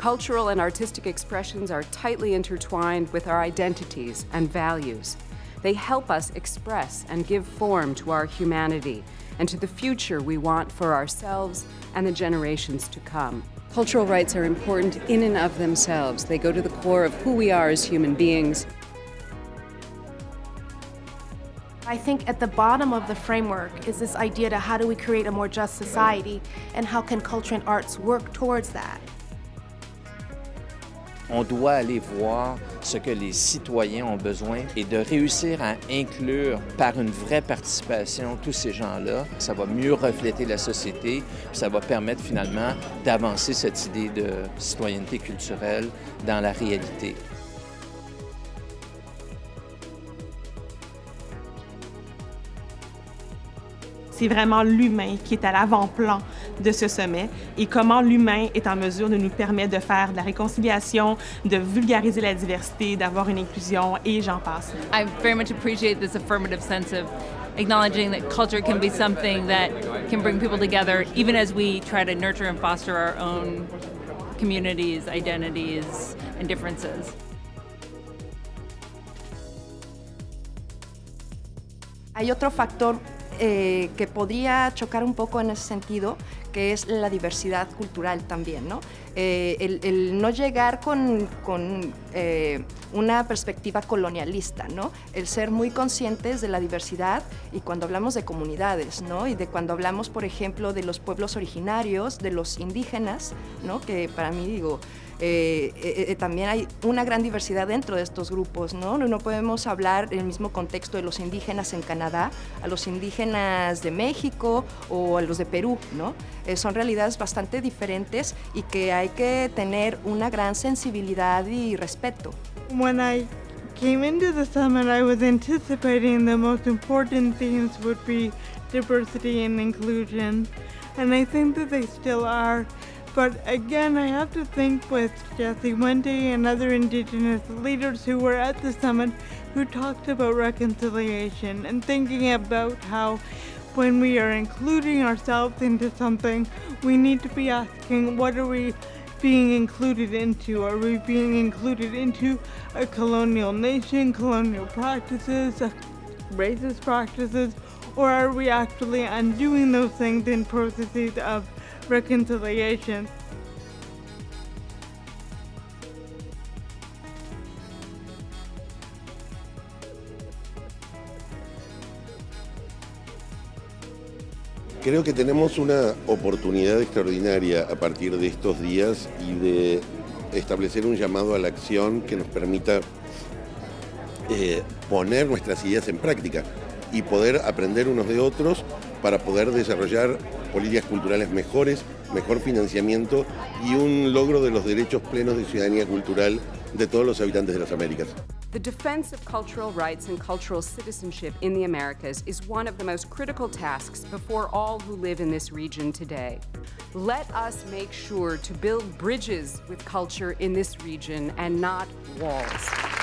Cultural and artistic expressions are tightly intertwined with our identities and values. They help us express and give form to our humanity and to the future we want for ourselves and the generations to come. Cultural rights are important in and of themselves. They go to the core of who we are as human beings. I think at the bottom of the framework is this idea to how do we create a more just society and how can culture and arts work towards that. On doit aller voir ce que les citoyens ont besoin et de réussir à inclure par une vraie participation tous ces gens-là. Ça va mieux refléter la société, puis ça va permettre finalement d'avancer cette idée de citoyenneté culturelle dans la réalité. C'est vraiment l'humain qui est à l'avant-plan de ce sommet et comment l'humain est en mesure de nous permettre de faire de la réconciliation, de vulgariser la diversité, d'avoir une inclusion et j'en passe. I very much appreciate this affirmative sense of acknowledging that culture can be something that can bring people together even as we try to nurture and foster our own communities, identities, and differences. Hay otro factor que podría chocar un poco en ese sentido, que es la diversidad cultural también, ¿no? El no llegar con una perspectiva colonialista, ¿no? El ser muy conscientes de la diversidad y cuando hablamos de comunidades, ¿no? Y de cuando hablamos, por ejemplo, de los pueblos originarios, de los indígenas, ¿no? Que para mí, digo, también hay una gran diversidad dentro de estos grupos, ¿no? No podemos hablar en el mismo contexto de los indígenas en Canadá, a los indígenas de México o a los de Perú, ¿no? Son realidades bastante diferentes y que hay que tener una gran sensibilidad y respeto. When I came into the summit, I was anticipating the most important themes would be diversity and inclusion, and I think that they still are. But again, I have to think with Jesse Wendy and other Indigenous leaders who were at the summit who talked about reconciliation and thinking about how when we are including ourselves into something, we need to be asking, what are we being included into? Are we being included into a colonial nation, colonial practices, racist practices, or are we actually undoing those things in processes of reconciliation? Creo que tenemos una oportunidad extraordinaria a partir de estos días y de establecer un llamado a la acción que nos permita poner nuestras ideas en práctica y poder aprender unos de otros para poder desarrollar políticas culturales mejores, mejor financiamiento y un logro de los derechos plenos de ciudadanía cultural de todos los habitantes de las Américas. The defense of cultural rights and cultural citizenship in the Americas is one of the most critical tasks before all who live in this region today. Let us make sure to build bridges with culture in this region and not walls.